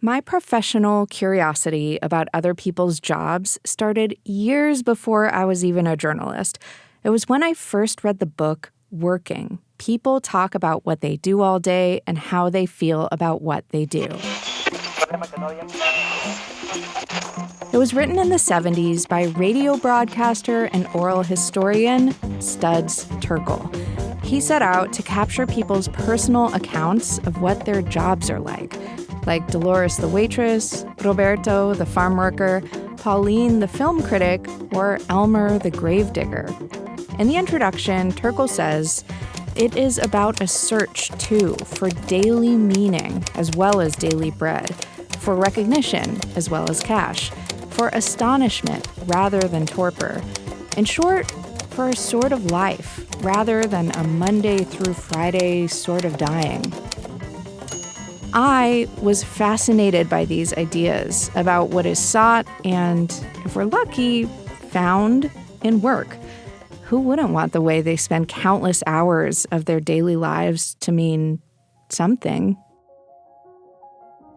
My professional curiosity about other people's jobs started years before I was even a journalist. It was when I first read the book, Working. People talk about what they do all day and how they feel about what they do. It was written in the 70s by radio broadcaster and oral historian Studs Terkel. He set out to capture people's personal accounts of what their jobs are like Dolores the waitress, Roberto the farm worker, Pauline the film critic, or Elmer the gravedigger. In the introduction, Terkel says, it is about a search, too, for daily meaning as well as daily bread, for recognition as well as cash, for astonishment rather than torpor. In short, for a sort of life rather than a Monday through Friday sort of dying. I was fascinated by these ideas about what is sought and, if we're lucky, found in work. Who wouldn't want the way they spend countless hours of their daily lives to mean something?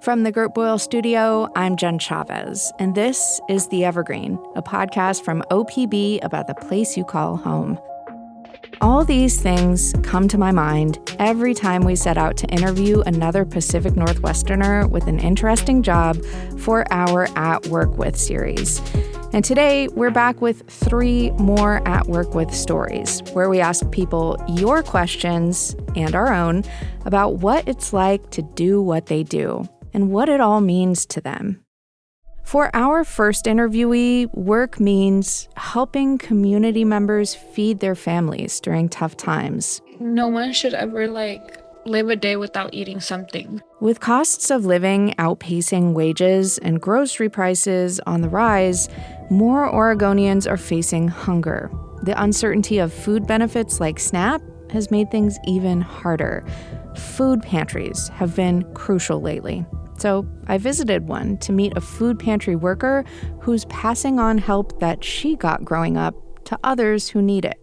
From the Gert Boyle Studio, I'm Jen Chavez, and this is The Evergreen, a podcast from OPB about the place you call home. All these things come to my mind every time we set out to interview another Pacific Northwesterner with an interesting job for our At Work With series. And today, we're back with 3 more At Work With stories, where we ask people your questions and our own about what it's like to do what they do and what it all means to them. For our first interviewee, work means helping community members feed their families during tough times. No one should ever, live a day without eating something. With costs of living outpacing wages and grocery prices on the rise, more Oregonians are facing hunger. The uncertainty of food benefits like SNAP has made things even harder. Food pantries have been crucial lately. So I visited one to meet a food pantry worker who's passing on help that she got growing up to others who need it.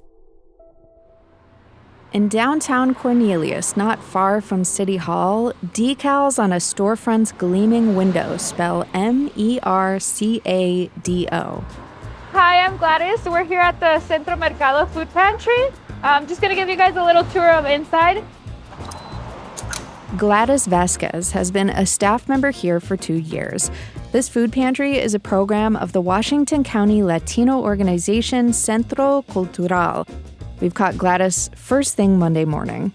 In downtown Cornelius, not far from City Hall, decals on a storefront's gleaming window spell MERCADO. Hi, I'm Gladys. We're here at the Centro Mercado Food Pantry. I'm just going to give you guys a little tour of inside. Gladys Vasquez has been a staff member here for 2 years. This food pantry is a program of the Washington County Latino organization Centro Cultural. We've caught Gladys first thing Monday morning.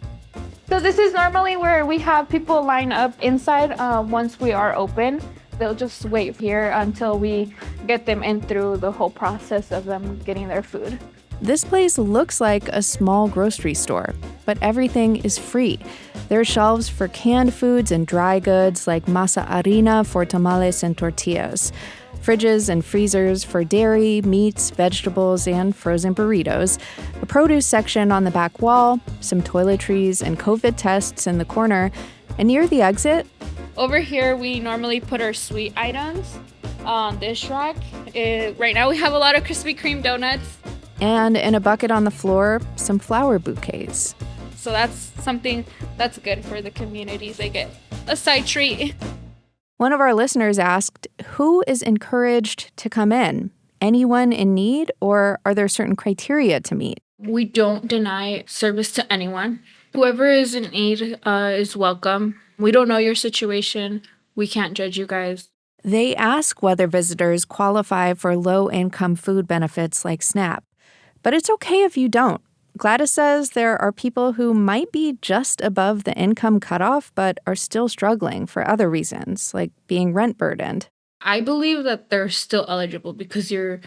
So this is normally where we have people line up inside once we are open. They'll just wait here until we get them in through the whole process of them getting their food. This place looks like a small grocery store, but everything is free. There are shelves for canned foods and dry goods like masa harina for tamales and tortillas, fridges and freezers for dairy, meats, vegetables, and frozen burritos, a produce section on the back wall, some toiletries and COVID tests in the corner, and near the exit, Over here, we normally put our sweet items on this rack. Right now, we have a lot of Krispy Kreme donuts. And in a bucket on the floor, some flower bouquets. So that's something that's good for the communities. They get a side treat. One of our listeners asked, who is encouraged to come in? Anyone in need, or are there certain criteria to meet? We don't deny service to anyone. Whoever is in need is welcome. We don't know your situation. We can't judge you guys. They ask whether visitors qualify for low-income food benefits like SNAP. But it's okay if you don't. Gladys says there are people who might be just above the income cutoff but are still struggling for other reasons, like being rent burdened. I believe that they're still eligible because you're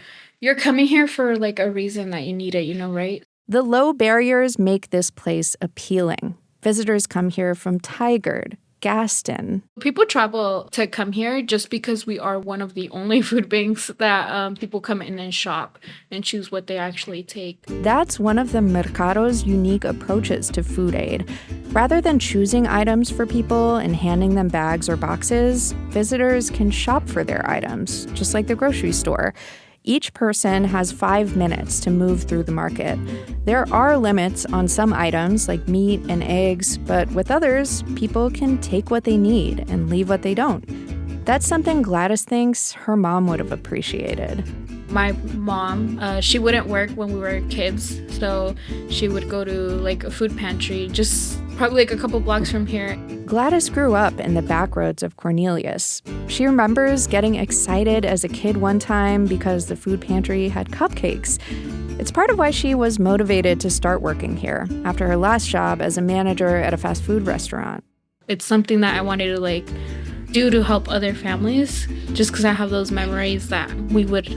coming here for a reason that you need it, right? The low barriers make this place appealing. Visitors come here from Tigard, Gaston. People travel to come here just because we are one of the only food banks that people come in and shop and choose what they actually take. That's one of the Mercado's unique approaches to food aid. Rather than choosing items for people and handing them bags or boxes, visitors can shop for their items, just like the grocery store. Each person has 5 minutes to move through the market. There are limits on some items like meat and eggs, but with others, people can take what they need and leave what they don't. That's something Gladys thinks her mom would have appreciated. My mom, she wouldn't work when we were kids, so she would go to like a food pantry just probably like a couple blocks from here. Gladys grew up in the back roads of Cornelius. She remembers getting excited as a kid one time because the food pantry had cupcakes. It's part of why she was motivated to start working here after her last job as a manager at a fast food restaurant. It's something that I wanted to like do to help other families, just because I have those memories that we would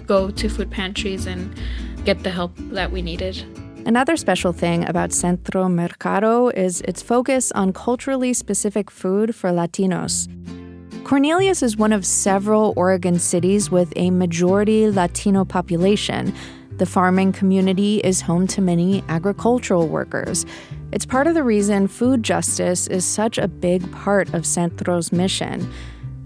go to food pantries and get the help that we needed. Another special thing about Centro Mercado is its focus on culturally specific food for Latinos. Cornelius is one of several Oregon cities with a majority Latino population. The farming community is home to many agricultural workers. It's part of the reason food justice is such a big part of Centro's mission.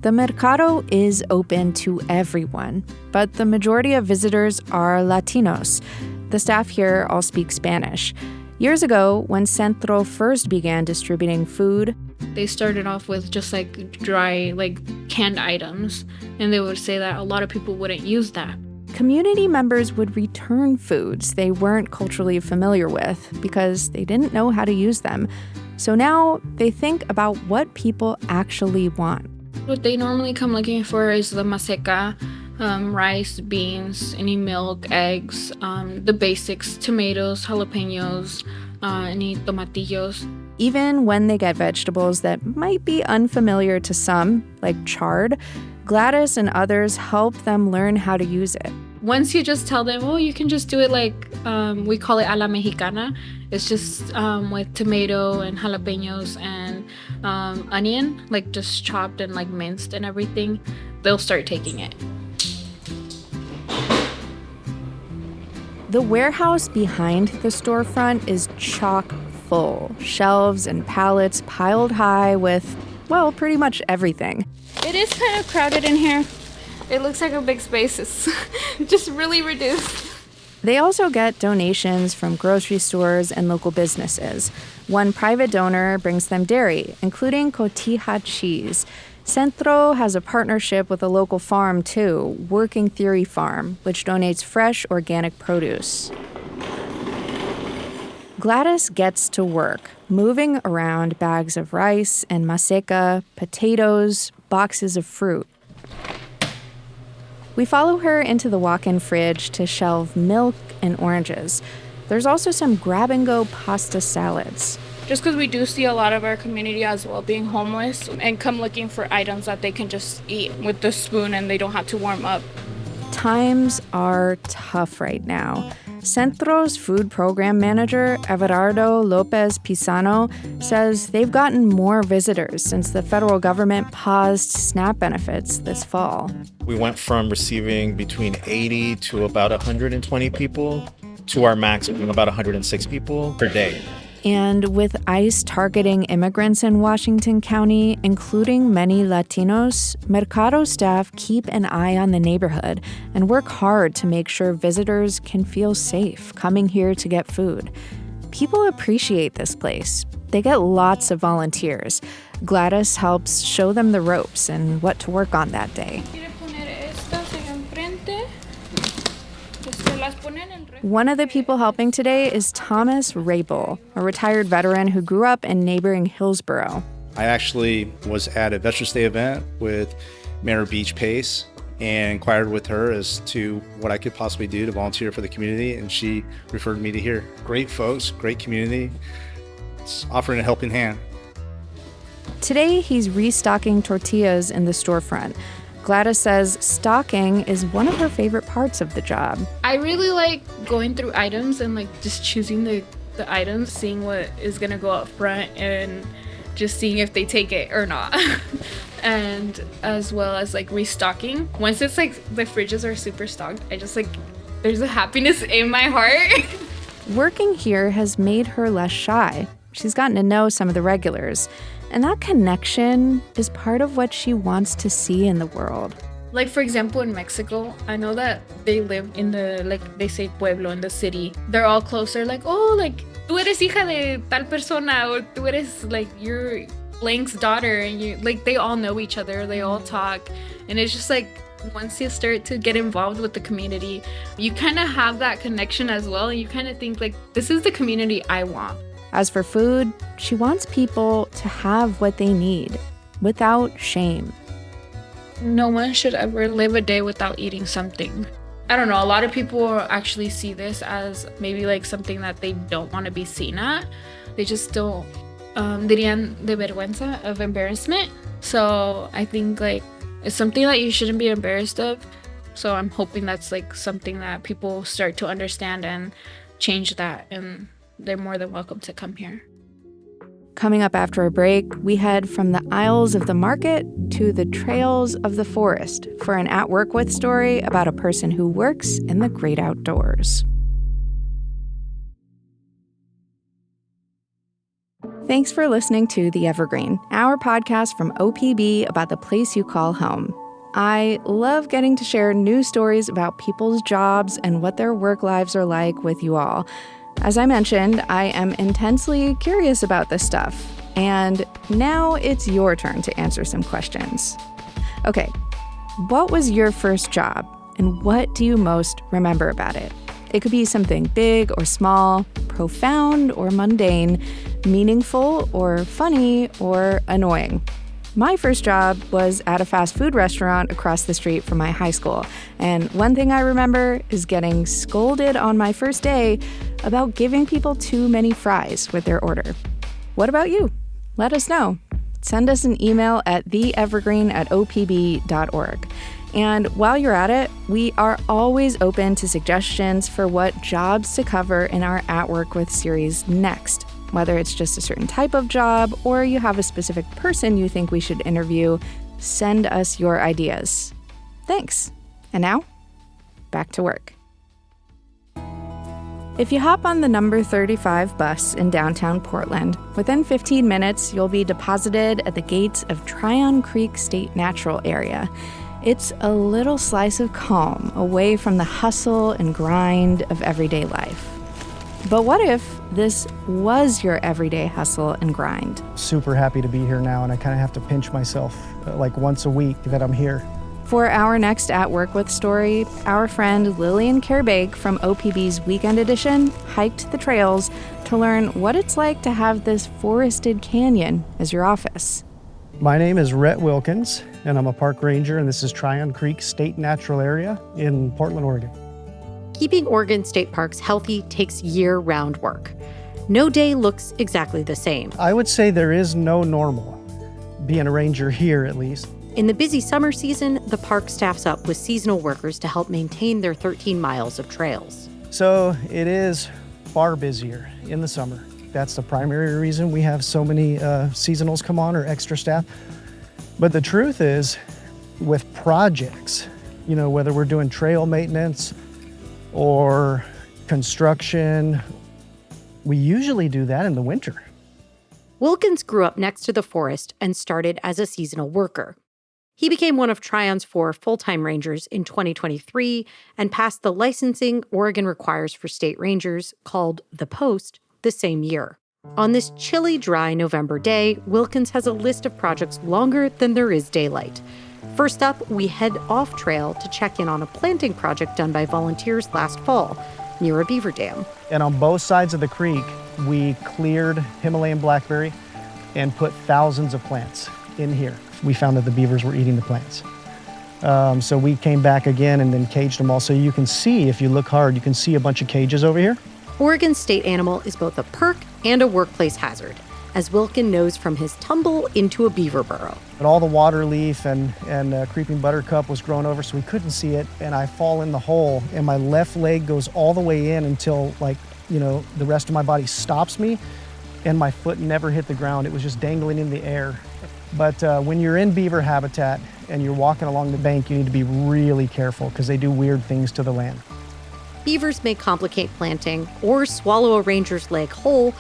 The Mercado is open to everyone, but the majority of visitors are Latinos. The staff here all speak Spanish. Years ago, when Centro first began distributing food, they started off with just like dry, like canned items, and they would say that a lot of people wouldn't use that. Community members would return foods they weren't culturally familiar with because they didn't know how to use them. So now they think about what people actually want. What they normally come looking for is the maseca, rice, beans, any milk, eggs, the basics, tomatoes, jalapenos, any tomatillos. Even when they get vegetables that might be unfamiliar to some, like chard, Gladys and others help them learn how to use it. Once you just tell them, oh, you can just do it like, we call it a la mexicana. It's just with tomato and jalapenos and onion, like just chopped and like minced and everything, they'll start taking it. The warehouse behind the storefront is chock full. Shelves and pallets piled high with, well, pretty much everything. It is kind of crowded in here. It looks like a big space. It's just really reduced. They also get donations from grocery stores and local businesses. One private donor brings them dairy, including cotija cheese. Centro has a partnership with a local farm, too, Working Theory Farm, which donates fresh organic produce. Gladys gets to work, moving around bags of rice and maseca, potatoes, boxes of fruit. We follow her into the walk-in fridge to shelve milk and oranges. There's also some grab-and-go pasta salads. Just because we do see a lot of our community as well being homeless and come looking for items that they can just eat with the spoon and they don't have to warm up. Times are tough right now. Centro's food program manager, Everardo Lopez Pisano, says they've gotten more visitors since the federal government paused SNAP benefits this fall. We went from receiving between 80 to about 120 people to our maximum, about 106 people per day. And with ICE targeting immigrants in Washington County, including many Latinos, Mercado staff keep an eye on the neighborhood and work hard to make sure visitors can feel safe coming here to get food. People appreciate this place. They get lots of volunteers. Gladys helps show them the ropes and what to work on that day. One of the people helping today is Thomas Rabel, a retired veteran who grew up in neighboring Hillsboro. I actually was at a Veterans Day event with Mayor Beach Pace and inquired with her as to what I could possibly do to volunteer for the community, and she referred me to here. Great folks, great community. It's offering a helping hand. Today, he's restocking tortillas in the storefront. Gladys says stocking is one of her favorite parts of the job. I really like going through items and like just choosing the items, seeing what is gonna go up front and just seeing if they take it or not. And as well as like restocking. Once it's like the fridges are super stocked, I just like, there's a happiness in my heart. Working here has made her less shy. She's gotten to know some of the regulars. And that connection is part of what she wants to see in the world. Like, for example, in Mexico, I know that they live in the, like, they say pueblo, in the city. They're all closer, like, oh, like, tú eres hija de tal persona, or tú eres, like, you're blank's daughter, and you like they all know each other, they all talk, and it's just like once you start to get involved with the community, you kind of have that connection as well. You kind of think like, this is the community I want. As for food, she wants people to have what they need without shame. No one should ever live a day without eating something. I don't know, a lot of people actually see this as maybe like something that they don't want to be seen at. They just don't, dirían de vergüenza, of embarrassment. So I think like it's something that you shouldn't be embarrassed of. So I'm hoping that's like something that people start to understand and change that, and they're more than welcome to come here. Coming up after a break, we head from the aisles of the market to the trails of the forest for an At Work With story about a person who works in the great outdoors. Thanks for listening to The Evergreen, our podcast from OPB about the place you call home. I love getting to share new stories about people's jobs and what their work lives are like with you all. As I mentioned, I am intensely curious about this stuff, and now it's your turn to answer some questions. Okay, what was your first job, and what do you most remember about it? It could be something big or small, profound or mundane, meaningful or funny or annoying. My first job was at a fast food restaurant across the street from my high school, and one thing I remember is getting scolded on my first day about giving people too many fries with their order. What about you? Let us know. Send us an email at theevergreen@opb.org. And while you're at it, we are always open to suggestions for what jobs to cover in our At Work With series next. Whether it's just a certain type of job or you have a specific person you think we should interview, send us your ideas. Thanks. And now, back to work. If you hop on the number 35 bus in downtown Portland, within 15 minutes, you'll be deposited at the gates of Tryon Creek State Natural Area. It's a little slice of calm away from the hustle and grind of everyday life. But what if this was your everyday hustle and grind? Super happy to be here now, and I kind of have to pinch myself like once a week that I'm here. For our next At Work With story, our friend Lillian Kerbake from OPB's Weekend Edition hiked the trails to learn what it's like to have this forested canyon as your office. My name is Rhett Wilkins, and I'm a park ranger, and this is Tryon Creek State Natural Area in Portland, Oregon. Keeping Oregon state parks healthy takes year-round work. No day looks exactly the same. I would say there is no normal, being a ranger here at least. In the busy summer season, the park staffs up with seasonal workers to help maintain their 13 miles of trails. So it is far busier in the summer. That's the primary reason we have so many seasonals come on or extra staff. But the truth is, with projects, you know, whether we're doing trail maintenance or construction, we usually do that in the winter. Wilkins grew up next to the forest and started as a seasonal worker. He became one of Tryon's 4 full-time rangers in 2023 and passed the licensing Oregon requires for state rangers, called the Post, the same year. On this chilly, dry November day, Wilkins has a list of projects longer than there is daylight. First up, we head off-trail to check in on a planting project done by volunteers last fall near a beaver dam. And on both sides of the creek, we cleared Himalayan blackberry and put thousands of plants in here. We found that the beavers were eating the plants. So we came back again and then caged them all. So you can see, if you look hard, you can see a bunch of cages over here. Oregon's state animal is both a perk and a workplace hazard, as Wilkin knows from his tumble into a beaver burrow. But all the water leaf and creeping buttercup was grown over, so we couldn't see it. And I fall in the hole, and my left leg goes all the way in until, like, you know, the rest of my body stops me, and my foot never hit the ground. It was just dangling in the air. But when you're in beaver habitat and you're walking along the bank, you need to be really careful because they do weird things to the land. Beavers may complicate planting or swallow a ranger's leg whole,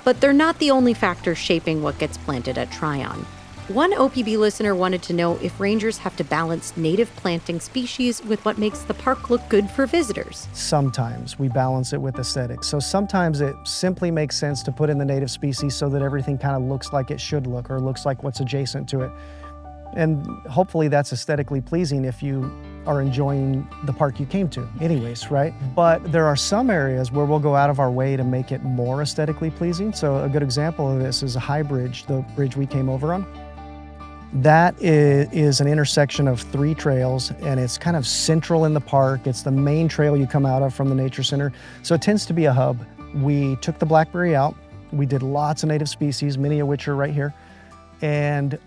but they're not the only factor shaping what gets planted at Tryon. One OPB listener wanted to know if rangers have to balance native planting species with what makes the park look good for visitors. Sometimes we balance it with aesthetics. So sometimes it simply makes sense to put in the native species so that everything kind of looks like it should look or looks like what's adjacent to it. And hopefully that's aesthetically pleasing if you are enjoying the park you came to anyways, right? But there are some areas where we'll go out of our way to make it more aesthetically pleasing. So a good example of this is a high bridge, the bridge we came over on. That is an intersection of 3 trails, and it's kind of central in the park. It's the main trail you come out of from the nature center. So it tends to be a hub. We took the blackberry out. We did lots of native species, many of which are right here, and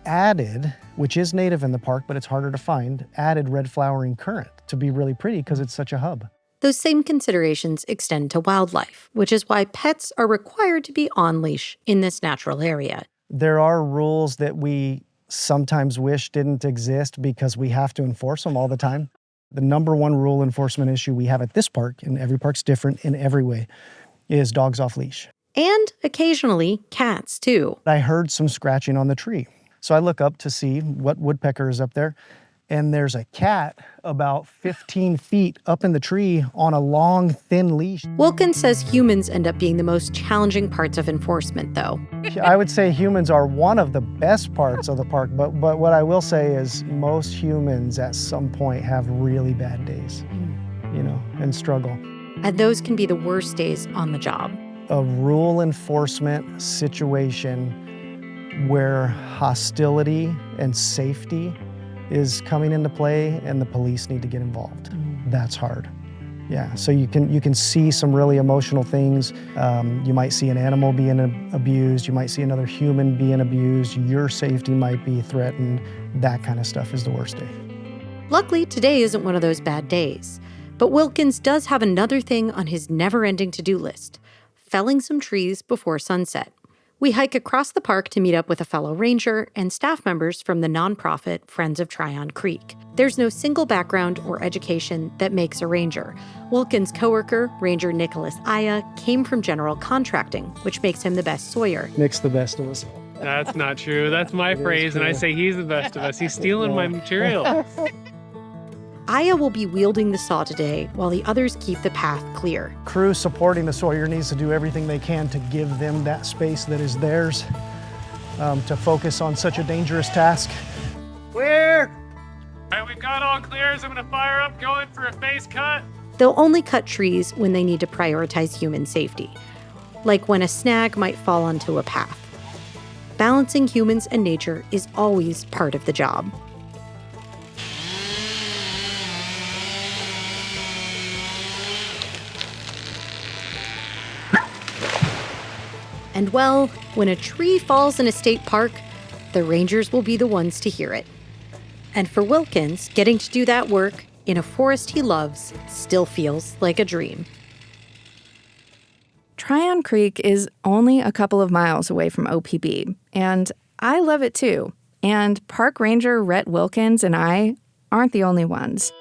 added, which is native in the park, but it's harder to find, added red flowering currant to be really pretty because it's such a hub. Those same considerations extend to wildlife, which is why pets are required to be on leash in this natural area. There are rules that we sometimes wish didn't exist because we have to enforce them all the time. The number one rule enforcement issue we have at this park, and every park's different in every way, is dogs off leash. And occasionally cats, too. I heard some scratching on the tree. So I look up to see what woodpecker is up there, and there's a cat about 15 feet up in the tree on a long, thin leash. Wilkins says humans end up being the most challenging parts of enforcement, though. I would say humans are one of the best parts of the park, but what I will say is most humans at some point have really bad days, and struggle. And those can be the worst days on the job. A rule enforcement situation where hostility and safety is coming into play and the police need to get involved. That's hard. Yeah, so you can see some really emotional things. You might see an animal being abused. You might see another human being abused. Your safety might be threatened. That kind of stuff is the worst day. Luckily, today isn't one of those bad days. But Wilkins does have another thing on his never-ending to-do list: felling some trees before sunset. We hike across the park to meet up with a fellow ranger and staff members from the nonprofit Friends of Tryon Creek. There's no single background or education that makes a ranger. Wilkins' coworker, Ranger Nicholas Aya, came from general contracting, which makes him the best sawyer. Nick's the best of us. That's not true. That's my phrase, and I say he's the best of us. He's stealing my material. Aya will be wielding the saw today while the others keep the path clear. Crew supporting the sawyer needs to do everything they can to give them that space that is theirs to focus on such a dangerous task. Clear! All right, we've got all clears. I'm going to fire up, going for a face cut. They'll only cut trees when they need to prioritize human safety, like when a snag might fall onto a path. Balancing humans and nature is always part of the job. And well, when a tree falls in a state park, the rangers will be the ones to hear it. And for Wilkins, getting to do that work in a forest he loves still feels like a dream. Tryon Creek is only a couple of miles away from OPB, and I love it too. And Park Ranger Rhett Wilkins and I aren't the only ones.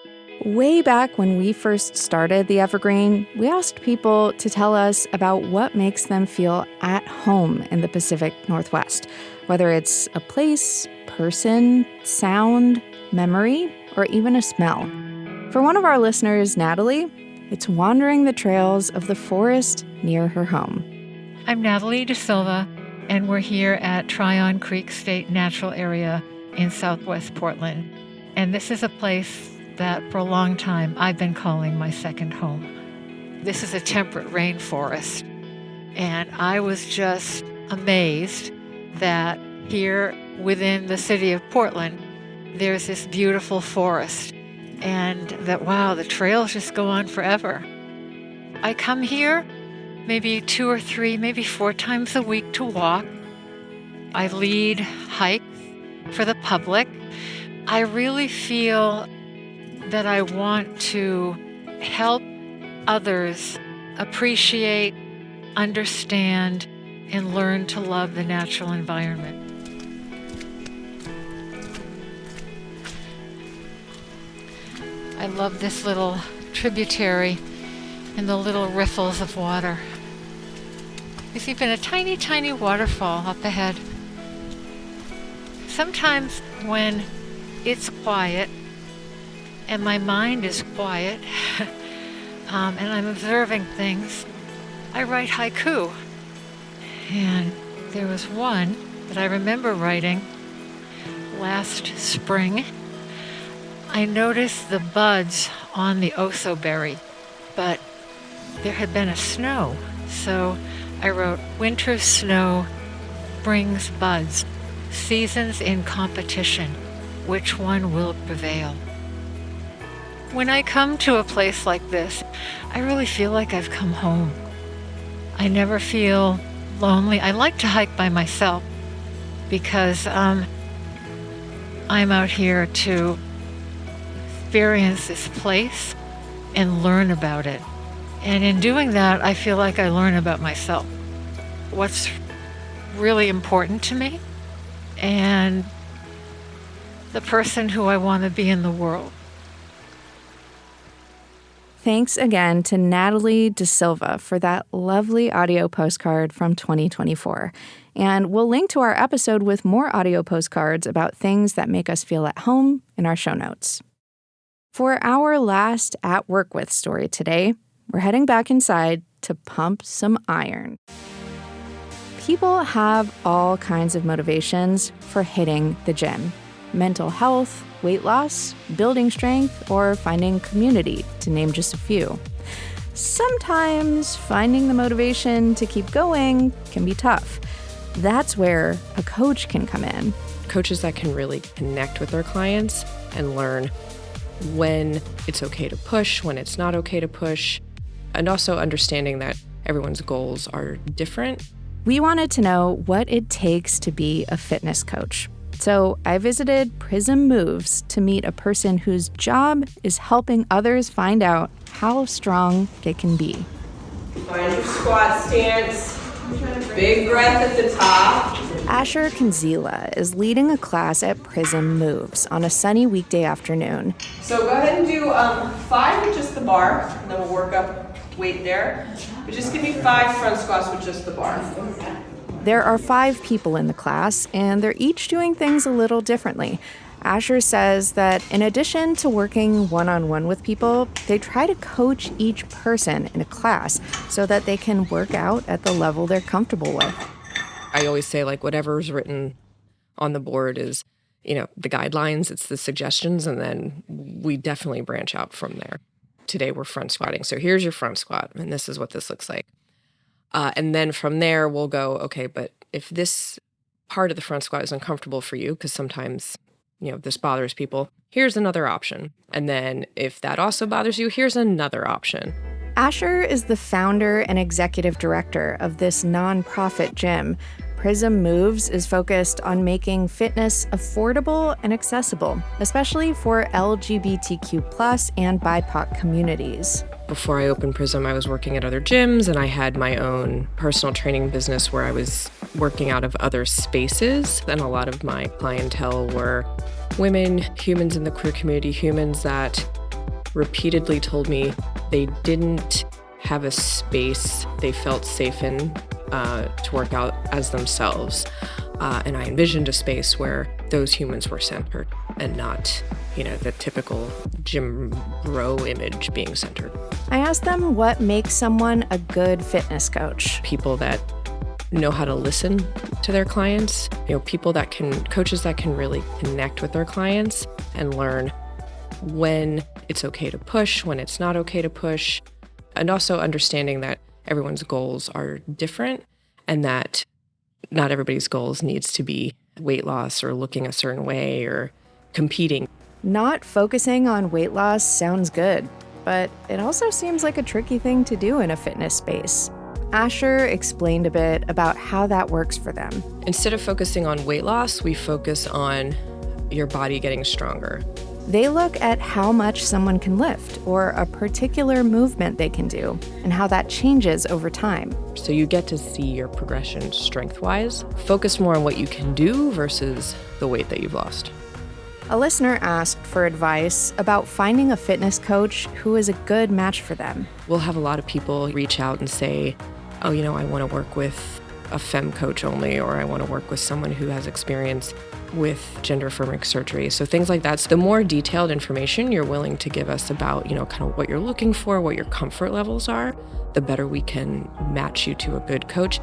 Way back when we first started the Evergreen, we asked people to tell us about what makes them feel at home in the Pacific Northwest, whether it's a place, person, sound, memory, or even a smell. For one of our listeners, Natalie, it's wandering the trails of the forest near her home. I'm Natalie De Silva, and we're here at Tryon Creek State Natural Area in southwest Portland. And this is a place that for a long time I've been calling my second home. This is a temperate rainforest, and I was just amazed that here within the city of Portland, there's this beautiful forest, and that, wow, the trails just go on forever. I come here maybe 2 or 3, maybe 4 times a week to walk. I lead hikes for the public. I really feel that I want to help others appreciate, understand, and learn to love the natural environment. I love this little tributary and the little riffles of water. There's even a tiny, tiny waterfall up ahead. sometimes when it's quiet and my mind is quiet and I'm observing things, I write haiku. And there was one that I remember writing last spring. I noticed the buds on the oso berry, but there had been a snow. So I wrote, winter snow brings buds, seasons in competition, which one will prevail? When I come to a place like this, I really feel like I've come home. I never feel lonely. I like to hike by myself because I'm out here to experience this place and learn about it. And in doing that, I feel like I learn about myself, what's really important to me, and the person who I want to be in the world. Thanks again to Natalie De Silva for that lovely audio postcard from 2024. And we'll link to our episode with more audio postcards about things that make us feel at home in our show notes. For our last At Work With story today, we're heading back inside to pump some iron. People have all kinds of motivations for hitting the gym. Mental health, weight loss, building strength, or finding community, to name just a few. Sometimes finding the motivation to keep going can be tough. That's where a coach can come in. Coaches that can really connect with their clients and learn when it's okay to push, when it's not okay to push, and also understanding that everyone's goals are different. We wanted to know what it takes to be a fitness coach. So I visited Prism Moves to meet a person whose job is helping others find out how strong they can be. Find your squat stance. Big breath at the top. Asher Kanzila is leading a class at Prism Moves on a sunny weekday afternoon. So go ahead and do 5 with just the bar, and then we'll work up weight there. But just give me 5 front squats with just the bar. There are 5 people in the class, and they're each doing things a little differently. Asher says that in addition to working one-on-one with people, they try to coach each person in a class so that they can work out at the level they're comfortable with. I always say, like, whatever's written on the board is, the guidelines, it's the suggestions, and then we definitely branch out from there. Today we're front squatting. So here's your front squat, and this is what this looks like. And then from there, we'll go, okay, but if this part of the front squat is uncomfortable for you, because sometimes, this bothers people, here's another option. And then if that also bothers you, here's another option. Asher is the founder and executive director of this nonprofit gym. Prism Moves is focused on making fitness affordable and accessible, especially for LGBTQ+ and BIPOC communities. Before I opened Prism, I was working at other gyms, and I had my own personal training business where I was working out of other spaces. And a lot of my clientele were women, humans in the queer community, humans that repeatedly told me they didn't have a space they felt safe in to work out as themselves. And I envisioned a space where those humans were centered and not, the typical gym bro image being centered. I asked them what makes someone a good fitness coach. People that know how to listen to their clients, coaches that can really connect with their clients and learn when it's okay to push, when it's not okay to push, and also understanding that everyone's goals are different and that not everybody's goals needs to be weight loss or looking a certain way or competing. Not focusing on weight loss sounds good, but it also seems like a tricky thing to do in a fitness space. Asher explained a bit about how that works for them. Instead of focusing on weight loss, we focus on your body getting stronger. They look at how much someone can lift or a particular movement they can do and how that changes over time. So you get to see your progression strength-wise. Focus more on what you can do versus the weight that you've lost. A listener asked for advice about finding a fitness coach who is a good match for them. We'll have a lot of people reach out and say, I want to work with a femme coach only, or I want to work with someone who has experience with gender-affirming surgery. So things like that. So the more detailed information you're willing to give us about, kind of what you're looking for, what your comfort levels are, the better we can match you to a good coach.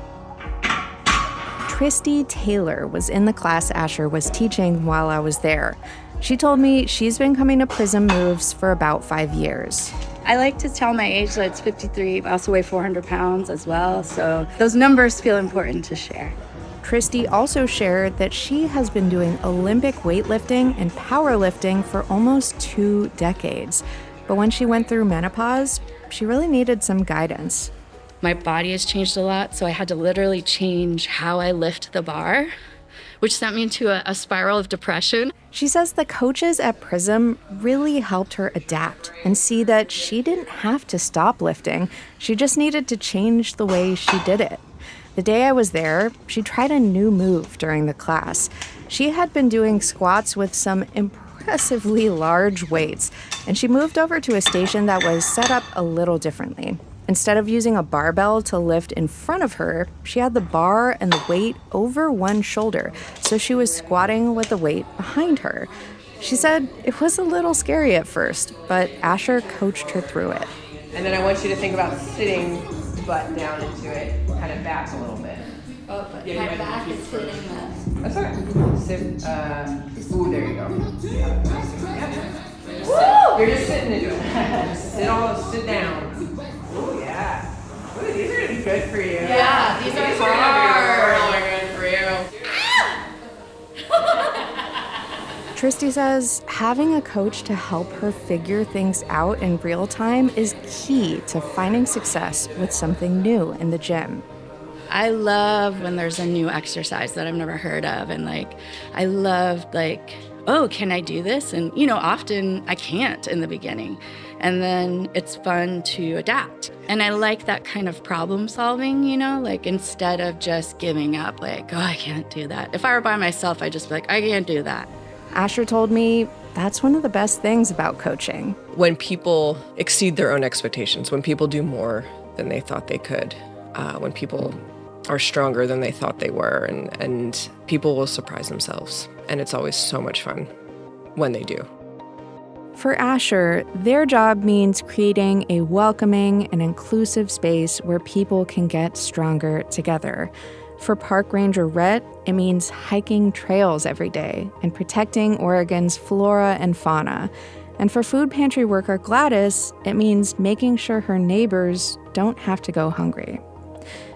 Tristy Taylor was in the class Asher was teaching while I was there. She told me she's been coming to Prism Moves for about 5 years. I like to tell my age that it's 53. I also weigh 400 pounds as well, so those numbers feel important to share. Tristy also shared that she has been doing Olympic weightlifting and powerlifting for almost 2 decades. But when she went through menopause, she really needed some guidance. My body has changed a lot, so I had to literally change how I lift the bar, which sent me into a spiral of depression. She says the coaches at Prism really helped her adapt and see that she didn't have to stop lifting. She just needed to change the way she did it. The day I was there, she tried a new move during the class. She had been doing squats with some impressively large weights, and she moved over to a station that was set up a little differently. Instead of using a barbell to lift in front of her, she had the bar and the weight over one shoulder, so she was squatting with the weight behind her. She said it was a little scary at first, but Asher coached her through it. And then I want you to think about sitting butt down into it, kind of back a little bit. Oh, but my back is hitting this. That's okay. Sit, ooh, there you go. Woo! You're just sitting into it. Just sit down. Ooh, yeah. Ooh, these are gonna be good for you. Yeah, these are hard. Really good for you. Tristy says having a coach to help her figure things out in real time is key to finding success with something new in the gym. I love when there's a new exercise that I've never heard of, and I love oh, can I do this? And often I can't in the beginning, and then it's fun to adapt. And I like that kind of problem solving, instead of just giving up, oh, I can't do that. If I were by myself, I'd just be I can't do that. Asher told me that's one of the best things about coaching. When people exceed their own expectations, when people do more than they thought they could, when people are stronger than they thought they were, and people will surprise themselves. And it's always so much fun when they do. For Asher, their job means creating a welcoming and inclusive space where people can get stronger together. For Park Ranger Rhett, it means hiking trails every day and protecting Oregon's flora and fauna. And for food pantry worker Gladys, it means making sure her neighbors don't have to go hungry.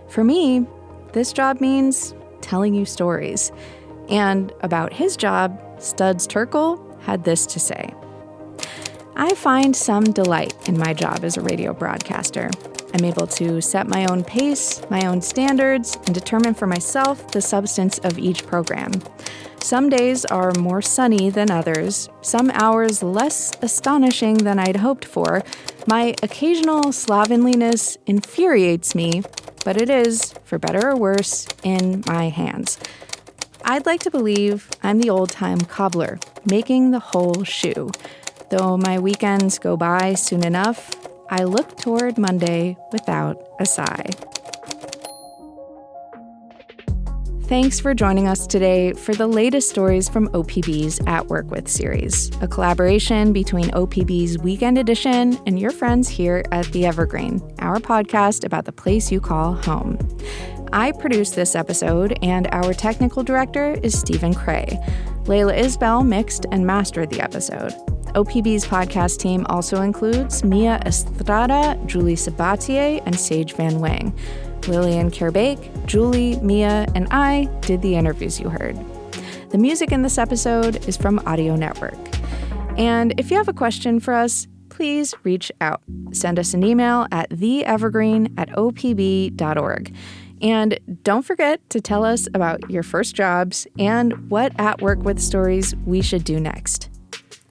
For me, this job means telling you stories. And about his job, Studs Terkel had this to say. I find some delight in my job as a radio broadcaster. I'm able to set my own pace, my own standards, and determine for myself the substance of each program. Some days are more sunny than others, some hours less astonishing than I'd hoped for. My occasional slovenliness infuriates me, but it is, for better or worse, in my hands. I'd like to believe I'm the old-time cobbler, making the whole shoe. Though my weekends go by soon enough, I look toward Monday without a sigh. Thanks for joining us today for the latest stories from OPB's At Work With series, a collaboration between OPB's Weekend Edition and your friends here at The Evergreen, our podcast about the place you call home. I produced this episode, and our technical director is Stephen Cray. Layla Isbell mixed and mastered the episode. OPB's podcast team also includes Mia Estrada, Julie Sabatier, and Sage Van Wang. Lillian Kerbake, Julie, Mia, and I did the interviews you heard. The music in this episode is from Audio Network. And if you have a question for us, please reach out. Send us an email at theevergreen@opb.org. And don't forget to tell us about your first jobs and what At Work With stories we should do next.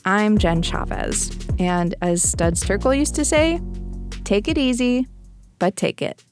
I'm Jen Chavez, and as Studs Terkel used to say, take it easy, but take it.